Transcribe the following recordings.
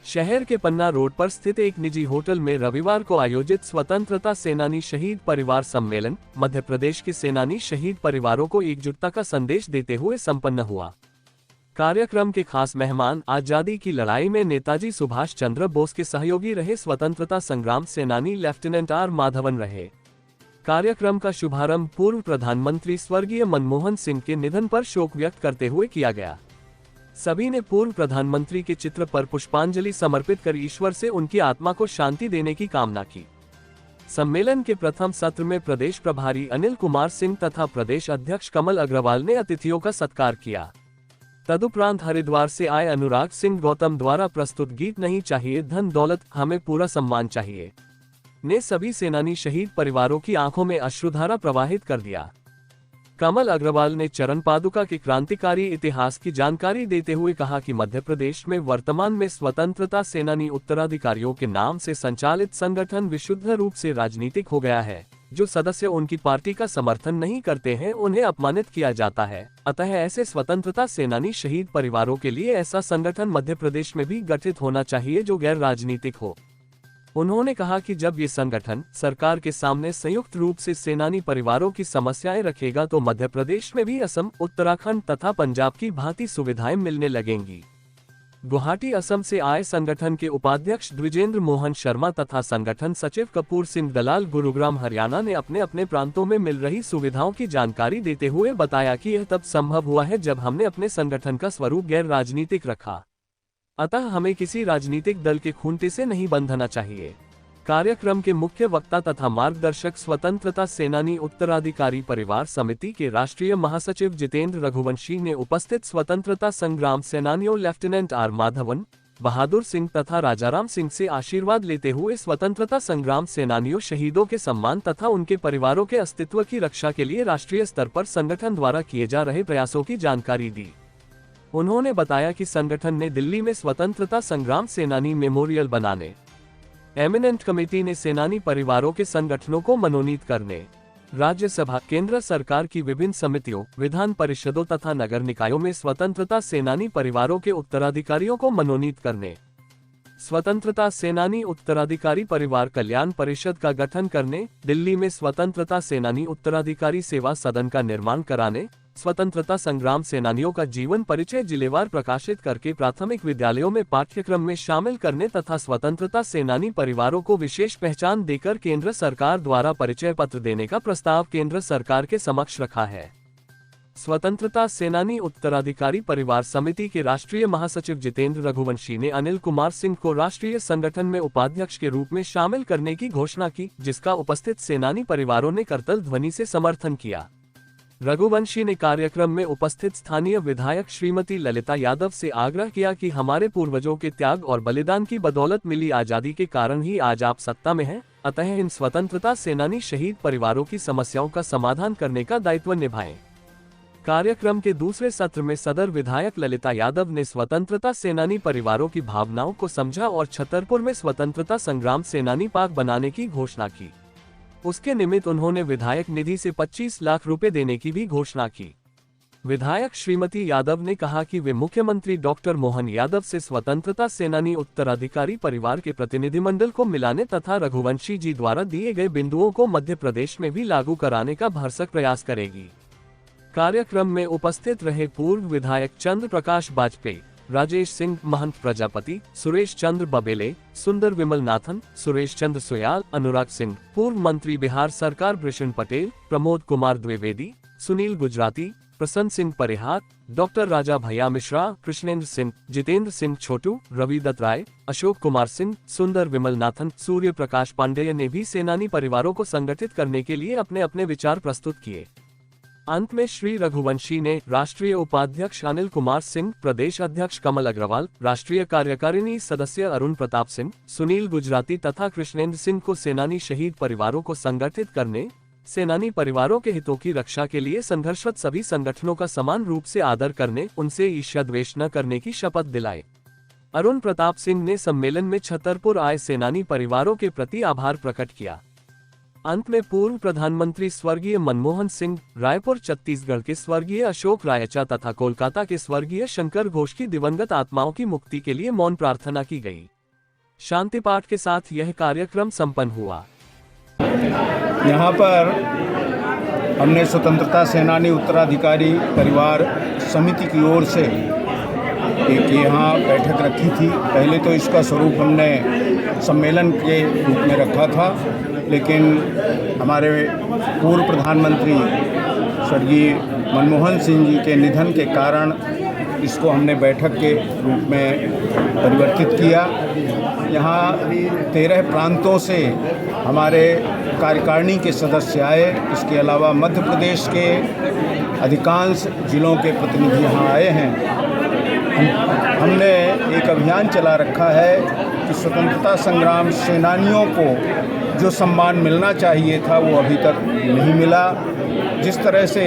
शहर के पन्ना रोड पर स्थित एक निजी होटल में रविवार को आयोजित स्वतंत्रता सेनानी शहीद परिवार सम्मेलन मध्य प्रदेश के सेनानी शहीद परिवारों को एकजुटता का संदेश देते हुए संपन्न हुआ। कार्यक्रम के खास मेहमान आजादी की लड़ाई में नेताजी सुभाष चंद्र बोस के सहयोगी रहे स्वतंत्रता संग्राम सेनानी लेफ्टिनेंट आर माधवन रहे। कार्यक्रम का शुभारंभ पूर्व प्रधानमंत्री स्वर्गीय मनमोहन सिंह के निधन पर शोक व्यक्त करते हुए किया गया। सभी ने पूर्व प्रधानमंत्री के चित्र पर पुष्पांजलि समर्पित कर ईश्वर से उनकी आत्मा को शांति देने की कामना की। सम्मेलन के प्रथम सत्र में प्रदेश प्रभारी अनिल कुमार सिंह तथा प्रदेश अध्यक्ष कमल अग्रवाल ने अतिथियों का सत्कार किया। तदुपरांत हरिद्वार से आए अनुराग सिंह गौतम द्वारा प्रस्तुत गीत नहीं चाहिए धन दौलत हमें पूरा सम्मान चाहिए ने सभी सेनानी शहीद परिवारों की आंखों में अश्रुधारा प्रवाहित कर दिया। कमल अग्रवाल ने चरण पादुका के क्रांतिकारी इतिहास की जानकारी देते हुए कहा कि मध्य प्रदेश में वर्तमान में स्वतंत्रता सेनानी उत्तराधिकारियों के नाम से संचालित संगठन विशुद्ध रूप से राजनीतिक हो गया है। जो सदस्य उनकी पार्टी का समर्थन नहीं करते हैं उन्हें अपमानित किया जाता है। अतः ऐसे स्वतंत्रता सेनानी शहीद परिवारों के लिए ऐसा संगठन मध्य प्रदेश में भी गठित होना चाहिए जो गैर राजनीतिक हो। उन्होंने कहा कि जब ये संगठन सरकार के सामने संयुक्त रूप से सेनानी परिवारों की समस्याएं रखेगा तो मध्य प्रदेश में भी असम, उत्तराखंड तथा पंजाब की भांति सुविधाएं मिलने लगेंगी। गुवाहाटी असम से आए संगठन के उपाध्यक्ष द्विजेंद्र मोहन शर्मा तथा संगठन सचिव कपूर सिंह दलाल गुरुग्राम हरियाणा ने अपने अपने प्रांतों में मिल रही सुविधाओं की जानकारी देते हुए बताया कि यह तब संभव हुआ है जब हमने अपने संगठन का स्वरूप गैर राजनीतिक रखा। अतः हमें किसी राजनीतिक दल के खूंटे से नहीं बंधना चाहिए। कार्यक्रम के मुख्य वक्ता तथा मार्गदर्शक स्वतंत्रता सेनानी उत्तराधिकारी परिवार समिति के राष्ट्रीय महासचिव जितेंद्र रघुवंशी ने उपस्थित स्वतंत्रता संग्राम सेनानियों लेफ्टिनेंट आर माधवन, बहादुर सिंह तथा राजाराम सिंह से आशीर्वाद लेते हुए स्वतंत्रता संग्राम सेनानियों शहीदों के सम्मान तथा उनके परिवारों के अस्तित्व की रक्षा के लिए राष्ट्रीय स्तर पर संगठन द्वारा किए जा रहे प्रयासों की जानकारी दी। उन्होंने बताया कि संगठन ने दिल्ली में स्वतंत्रता संग्राम सेनानी मेमोरियल बनाने, एमिनेंट कमेटी ने सेनानी परिवारों के संगठनों को मनोनीत करने, राज्यसभा, केंद्र सरकार की विभिन्न समितियों, विधान परिषदों तथा नगर निकायों में स्वतंत्रता सेनानी परिवारों के उत्तराधिकारियों को मनोनीत करने, स्वतंत्रता सेनानी उत्तराधिकारी परिवार कल्याण परिषद का गठन करने, दिल्ली में स्वतंत्रता सेनानी उत्तराधिकारी सेवा सदन का निर्माण कराने, स्वतंत्रता संग्राम सेनानियों का जीवन परिचय जिलेवार प्रकाशित करके प्राथमिक विद्यालयों में पाठ्यक्रम में शामिल करने तथा स्वतंत्रता सेनानी परिवारों को विशेष पहचान देकर केंद्र सरकार द्वारा परिचय पत्र देने का प्रस्ताव केंद्र सरकार के समक्ष रखा है। स्वतंत्रता सेनानी उत्तराधिकारी परिवार समिति के राष्ट्रीय महासचिव जितेंद्र रघुवंशी ने अनिल कुमार सिंह को राष्ट्रीय संगठन में उपाध्यक्ष के रूप में शामिल करने की घोषणा की, जिसका उपस्थित सेनानी परिवारों ने करतल ध्वनि से समर्थन किया। रघुवंशी ने कार्यक्रम में उपस्थित स्थानीय विधायक श्रीमती ललिता यादव से आग्रह किया कि हमारे पूर्वजों के त्याग और बलिदान की बदौलत मिली आजादी के कारण ही आज आप सत्ता में हैं, अतः इन स्वतंत्रता सेनानी शहीद परिवारों की समस्याओं का समाधान करने का दायित्व निभाएं। कार्यक्रम के दूसरे सत्र में सदर विधायक ललिता यादव ने स्वतंत्रता सेनानी परिवारों की भावनाओं को समझा और छतरपुर में स्वतंत्रता संग्राम सेनानी पार्क बनाने की घोषणा की। उसके निमित्त उन्होंने विधायक निधि से 25 लाख रुपए देने की भी घोषणा की। विधायक श्रीमती यादव ने कहा कि वे मुख्यमंत्री डॉक्टर मोहन यादव से स्वतंत्रता सेनानी उत्तराधिकारी परिवार के प्रतिनिधिमंडल को मिलाने तथा रघुवंशी जी द्वारा दिए गए बिंदुओं को मध्य प्रदेश में भी लागू कराने का भरसक प्रयास करेगी। कार्यक्रम में उपस्थित रहे पूर्व विधायक चंद्र प्रकाश बाजपेयी, राजेश सिंह महंत प्रजापति, सुरेश चंद्र बबेले, सुंदर विमल नाथन, सुरेश चंद्र सोयाल, अनुराग सिंह, पूर्व मंत्री बिहार सरकार बृषण पटेल, प्रमोद कुमार द्विवेदी, सुनील गुजराती, प्रसन्न सिंह परिहार, डॉक्टर राजा भैया मिश्रा, कृष्णेंद्र सिंह, जितेंद्र सिंह छोटू, रवि दत्त राय, अशोक कुमार सिंह, सुंदर विमल नाथन, सूर्य प्रकाश पांडेय ने भी सेनानी परिवारों को संगठित करने के लिए अपने अपने विचार प्रस्तुत किए। अंत में श्री रघुवंशी ने राष्ट्रीय उपाध्यक्ष अनिल कुमार सिंह, प्रदेश अध्यक्ष कमल अग्रवाल, राष्ट्रीय कार्यकारिणी सदस्य अरुण प्रताप सिंह, सुनील गुजराती तथा कृष्णेंद्र सिंह को सेनानी शहीद परिवारों को संगठित करने, सेनानी परिवारों के हितों की रक्षा के लिए संघर्षरत सभी संगठनों का समान रूप से आदर करने, उनसे ईर्ष्या द्वेष न करने की शपथ दिलाई। अरुण प्रताप सिंह ने सम्मेलन में छतरपुर आए सेनानी परिवारों के प्रति आभार प्रकट किया। अंत में पूर्व प्रधानमंत्री स्वर्गीय मनमोहन सिंह, रायपुर छत्तीसगढ़ के स्वर्गीय अशोक रायचा तथा कोलकाता के स्वर्गीय शंकर घोष की दिवंगत आत्माओं की मुक्ति के लिए मौन प्रार्थना की गई। शांति पाठ के साथ यह कार्यक्रम संपन्न हुआ। यहाँ पर हमने स्वतंत्रता सेनानी उत्तराधिकारी परिवार समिति की ओर से एक यहाँ बैठक रखी थी। पहले तो इसका स्वरूप हमने सम्मेलन के रूप में रखा था, लेकिन हमारे पूर्व प्रधानमंत्री स्वर्गीय मनमोहन सिंह जी के निधन के कारण इसको हमने बैठक के रूप में परिवर्तित किया। यहाँ 13 प्रांतों से हमारे कार्यकारिणी के सदस्य आए। इसके अलावा मध्य प्रदेश के अधिकांश जिलों के प्रतिनिधि यहाँ आए हैं। हमने एक अभियान चला रखा है कि स्वतंत्रता संग्राम सेनानियों को जो सम्मान मिलना चाहिए था वो अभी तक नहीं मिला। जिस तरह से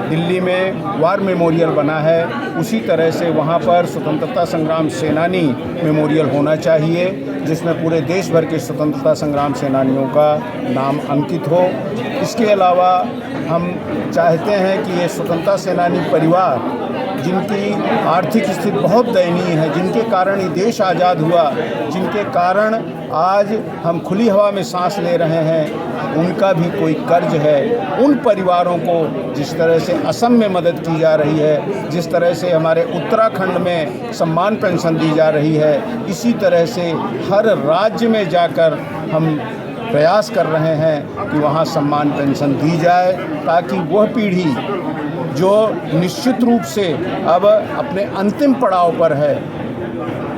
दिल्ली में वार मेमोरियल बना है, उसी तरह से वहाँ पर स्वतंत्रता संग्राम सेनानी मेमोरियल होना चाहिए, जिसमें पूरे देश भर के स्वतंत्रता संग्राम सेनानियों का नाम अंकित हो। इसके अलावा हम चाहते हैं कि ये स्वतंत्रता सेनानी परिवार जिनकी आर्थिक स्थिति बहुत दयनीय है, जिनके कारण ये देश आज़ाद हुआ, जिनके कारण आज हम खुली हवा में सांस ले रहे हैं, उनका भी कोई कर्ज है। उन परिवारों को जिस तरह से असम में मदद की जा रही है, जिस तरह से हमारे उत्तराखंड में सम्मान पेंशन दी जा रही है, इसी तरह से हर राज्य में जाकर हम प्रयास कर रहे हैं कि वहाँ सम्मान पेंशन दी जाए, ताकि वह पीढ़ी जो निश्चित रूप से अब अपने अंतिम पड़ाव पर है,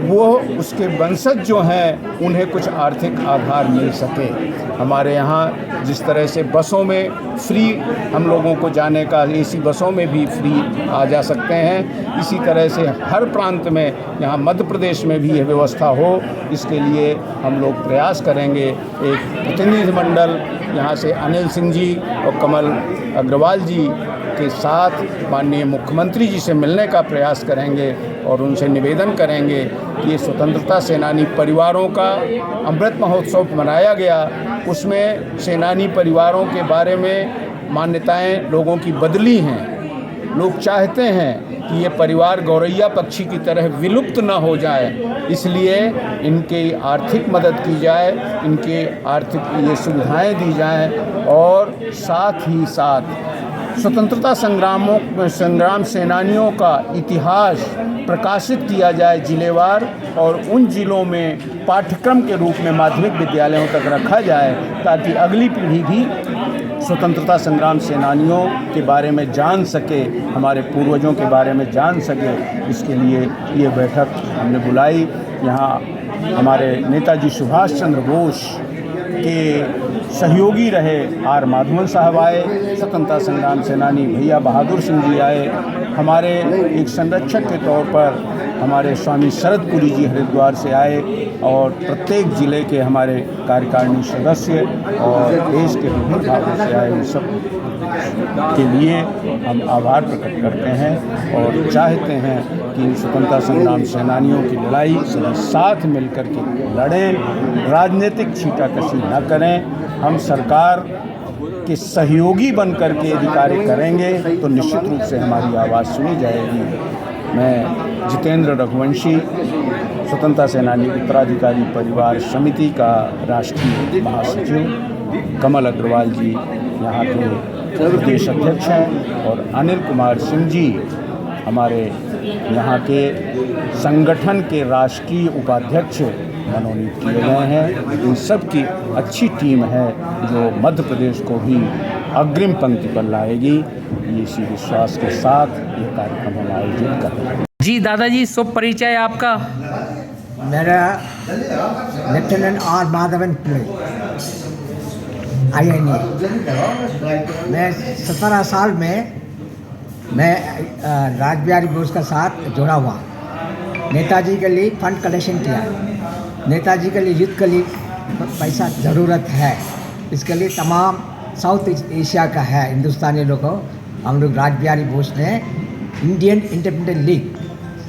वो उसके वंशज जो हैं उन्हें कुछ आर्थिक आधार मिल सके। हमारे यहाँ जिस तरह से बसों में फ्री हम लोगों को जाने का, एसी बसों में भी फ्री आ जा सकते हैं, इसी तरह से हर प्रांत में यहाँ मध्य प्रदेश में भी यह व्यवस्था हो। इसके लिए हम लोग प्रयास करेंगे। एक प्रतिनिधिमंडल यहाँ से अनिल सिंह जी और कमल अग्रवाल जी के साथ माननीय मुख्यमंत्री जी से मिलने का प्रयास करेंगे और उनसे निवेदन करेंगे कि ये स्वतंत्रता सेनानी परिवारों का अमृत महोत्सव मनाया गया, उसमें सेनानी परिवारों के बारे में मान्यताएं लोगों की बदली हैं। लोग चाहते हैं कि ये परिवार गौरैया पक्षी की तरह विलुप्त न हो जाए, इसलिए इनकी आर्थिक मदद की जाए, इनके आर्थिक ये सुविधाएं दी जाएं और साथ ही साथ स्वतंत्रता संग्राम सेनानियों का इतिहास प्रकाशित किया जाए जिलेवार, और उन जिलों में पाठ्यक्रम के रूप में माध्यमिक विद्यालयों तक रखा जाए, ताकि अगली पीढ़ी भी स्वतंत्रता संग्राम सेनानियों के बारे में जान सके, हमारे पूर्वजों के बारे में जान सके। इसके लिए ये बैठक हमने बुलाई। यहाँ हमारे नेताजी सुभाष चंद्र बोस के सहयोगी रहे आर माधवन साहब आए, स्वतंत्रता संग्राम सेनानी भैया बहादुर सिंह जी आए, हमारे एक संरक्षक के तौर पर हमारे स्वामी शरदपुरी जी हरिद्वार से आए, और प्रत्येक ज़िले के हमारे कार्यकारिणी सदस्य और देश के विभिन्न भागों से आए, उन सब के लिए हम आभार प्रकट करते हैं और चाहते हैं कि इन स्वतंत्रता संग्राम सेनानियों की लड़ाई सभी साथ मिलकर के लड़ें, राजनीतिक छींटाकशी न करें। हम सरकार के सहयोगी बनकर के यदि कार्य करेंगे तो निश्चित रूप से हमारी आवाज़ सुनी जाएगी। मैं जितेंद्र रघुवंशी, स्वतंत्रता सेनानी उत्तराधिकारी परिवार समिति का राष्ट्रीय महासचिव, कमल अग्रवाल जी यहाँ के प्रदेश अध्यक्ष हैं, और अनिल कुमार सिंह जी हमारे यहाँ के संगठन के राष्ट्रीय उपाध्यक्ष मनोनीत किए गए हैं। इन सब की अच्छी टीम है जो मध्य प्रदेश को भी अग्रिम पंक्ति पर लाएगी। इसी विश्वास के साथ ये कार्यक्रम हम आयोजित कर रहे हैं। जी दादाजी, शुभ परिचय आपका। मेरा lieutenant R Madhavan Pillai, INA। मैं 17 साल में मैं राजबिहारी बोस का साथ जुड़ा हुआ। नेताजी के लिए फंड कलेक्शन किया, नेताजी के लिए युद्ध के लिए पैसा ज़रूरत है, इसके लिए तमाम साउथ एशिया का है हिंदुस्तानी लोगों, हम लोग राजबिहारी बोस ने इंडियन इंडिपेंडेंट लीग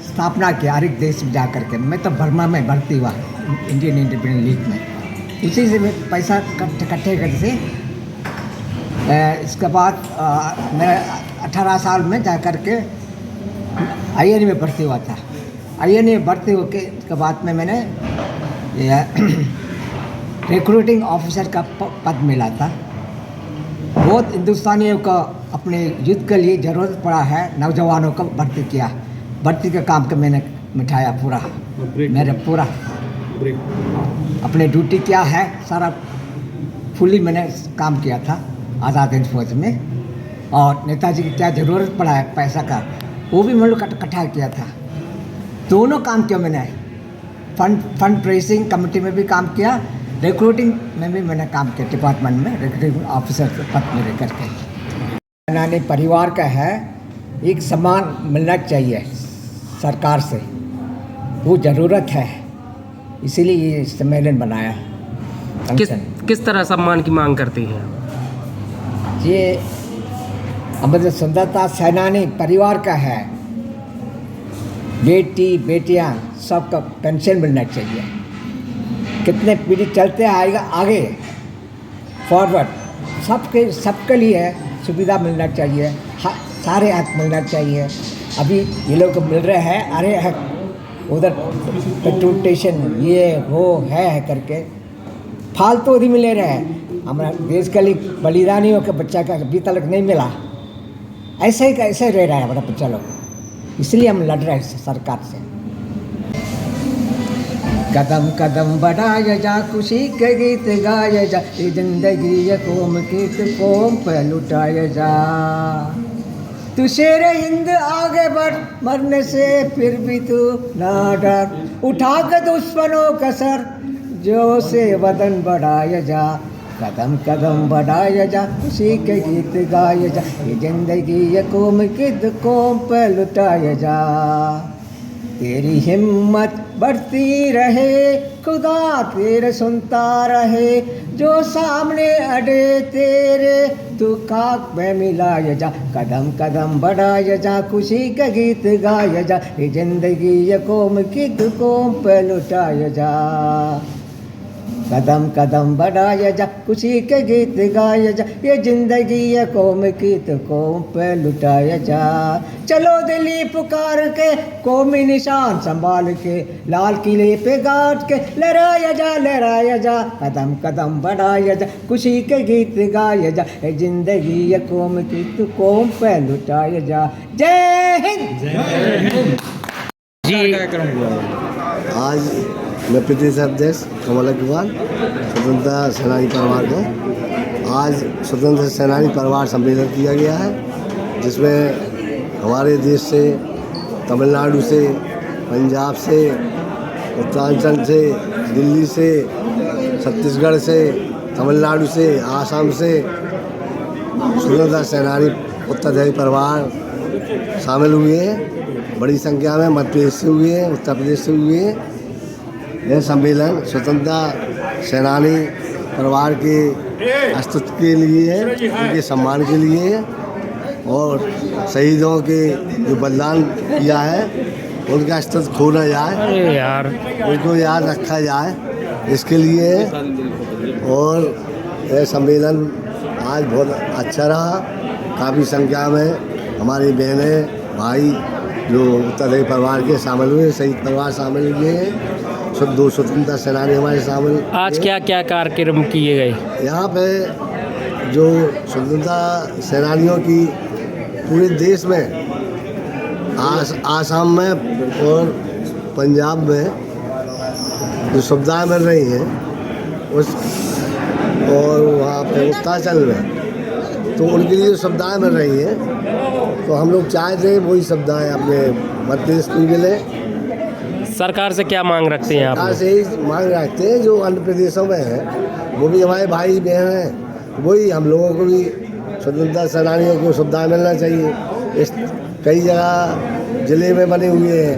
स्थापना किया हर एक देश में जा कर के। मैं तो बर्मा में भर्ती हुआ इंडियन इंडिपेंडेंट लीग में, इसी से मैं पैसा इकट्ठे करके इसके बाद मैं 18 साल में जा कर के INA में भर्ती हुआ था। INA में भर्ती होके उसके बाद में मैंने रिक्रूटिंग ऑफिसर का पद मिला था। बहुत हिंदुस्तानियों को अपने युद्ध के लिए ज़रूरत पड़ा है, नौजवानों को भर्ती किया। भर्ती का काम का मैंने मिठाया पूरा, मेरे पूरा अपने ड्यूटी क्या है सारा फुली मैंने काम किया था आज़ाद हिंद फौज में। और नेताजी की क्या ज़रूरत पड़ा है पैसा का, वो भी मैंने इकट्ठा किया था। दोनों काम किया मैंने, फंड रेजिंग कमेटी में भी काम किया, रिक्रूटिंग में भी मैंने काम किया, डिपार्टमेंट में रिक्रूटिंग ऑफिसर पद में रह करके। सेनानी परिवार का है, एक सम्मान मिलना चाहिए सरकार से, वो ज़रूरत है, इसीलिए ये सम्मेलन बनाया। किस तरह सम्मान की मांग करती हैं? ये हमारे स्वतंत्रता सेनानी परिवार का है, बेटी बेटियां सबका पेंशन मिलना चाहिए। कितने पीढ़ी चलते आएगा आगे फॉरवर्ड, सबके लिए सुविधा मिलना चाहिए, सारे हक मिलना चाहिए। अभी ये लोग को मिल रहे हैं, अरे है उधर पेट्रोल स्टेशन ये वो है करके फालतू ही मिले रहे हैं। हमारा देश के लिए बलिदानियों के बच्चा का अभी तक नहीं मिला, ऐसे ही कैसे रह रहा है हमारा बच्चा लोग, इसलिए हम लड़ रहे हैं सरकार से। कदम कदम बढ़ाया जा, खुशी के गीत गाया जा, ये जिंदगी ये कौम गीत कौम पे लुटाया जा। तू शेर हिंद आगे बढ़, मरने से फिर भी तू ना डर, उठा के दुश्मनों का सर, जो से वतन बढ़ाया जा। कदम कदम बढ़ाया जा, खुशी के गीत गाया जा, ये जिंदगी ये कौम किद कौम पे लुटाया जा। तेरी हिम्मत बढ़ती रहे, खुदा तेरे सुनता रहे, जो सामने अड़े तेरे तू खाक में मिलाया जा। कदम कदम बढ़ाया जा, खुशी का गीत गाया जा, ये जिंदगी ये कौम किद कौम पे लुटाया जा। कदम कदम बढ़ाया जा, खुशी के गीत गाया जा, ये जिंदगी ये कौम गीत कौम पे लुटाया जा। चलो दिल्ली पुकार के कौमी निशान संभाल के, लाल किले पे गाड़ के लहराया जा। कदम कदम बढ़ाया जा, खुशी के गीत गाया जा, ये जिंदगी ये कौम गीत कौम पे लुटाया जा। जय हिंद। जी आज मैं प्रदेश अध्यक्ष कमल अग्रवाल स्वतंत्रता सेनानी परिवार को आज स्वतंत्र सेनानी परिवार सम्मेलन किया गया है, जिसमें हमारे देश से, तमिलनाडु से, पंजाब से, उत्तरांचल से, दिल्ली से, छत्तीसगढ़ से, तमिलनाडु से, आसाम से स्वतंत्रता सेनानी उत्तराधिकारी परिवार शामिल हुए हैं। बड़ी संख्या में मध्य प्रदेश से हुए हैं, उत्तर प्रदेश से हुए हैं। यह सम्मेलन स्वतंत्रता सेनानी परिवार के अस्तित्व के लिए है, उनके सम्मान के लिए है, और शहीदों के जो बलिदान किया है उनका अस्तित्व खो न जाए, अरे यार उनको याद रखा जाए, इसके लिए है। और यह सम्मेलन आज बहुत अच्छा रहा। काफ़ी संख्या में हमारी बहनें भाई जो उत्तराधिकारी परिवार के शामिल हुए, शहीद परिवार शामिल हुए हैं, 2 स्वतंत्रता सेनानी हमारे शामिल। आज क्या क्या कार्यक्रम किए गए यहाँ पे? जो स्वतंत्रता सेनानियों की पूरे देश में, आसाम में और पंजाब में जो सुविधाएं मिल रही हैं उस, और वहाँ पे उत्तरांचल में तो उनके लिए जो सुविधाएं मिल रही हैं, तो हम लोग चाहते हैं वही सुविधाएं अपने मध्य प्रदेश को मिले। सरकार से क्या मांग रखते हैं आप? सरकार से ही मांग रखते हैं, जो अन्य प्रदेशों में हैं वो भी हमारे भाई बहन हैं, वही हम लोगों को भी स्वतंत्रता सेनानियों को सुविधा मिलना चाहिए। इस कई जगह ज़िले में बने हुए हैं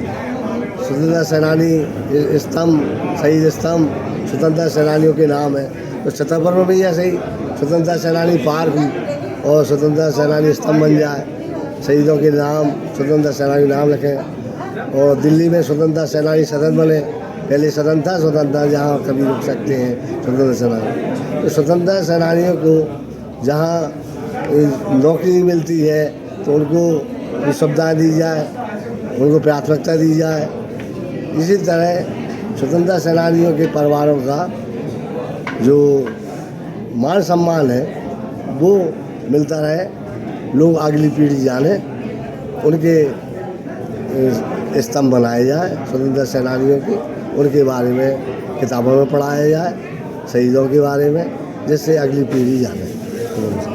स्वतंत्रता सेनानी स्तंभ, शहीद स्तंभ स्वतंत्रता सेनानियों के नाम है। तो छतरपुर में भी ऐसे ही स्वतंत्रता सेनानी पार्क और स्वतंत्रता सेनानी स्तंभ बन जाए, शहीदों के नाम स्वतंत्रता सेनानी नाम रखें। और दिल्ली में स्वतंत्रता सेनानी सदन बने, पहले सदन था स्वतंत्रता, जहाँ कभी रुक सकते हैं स्वतंत्रता सेनानी। तो स्वतंत्रता सेनानियों को जहाँ नौकरी मिलती है तो उनको सुविधाएँ दी जाए, उनको प्राथमिकता दी जाए। इसी तरह स्वतंत्रता सेनानियों के परिवारों का जो मान सम्मान है वो मिलता रहे, लोग अगली पीढ़ी जाने, उनके स्तंभ बनाए जाए स्वतंत्रता सेनानियों की, उनके बारे में किताबों में पढ़ाया जाए, शहीदों के बारे में, जिससे अगली पीढ़ी जाने।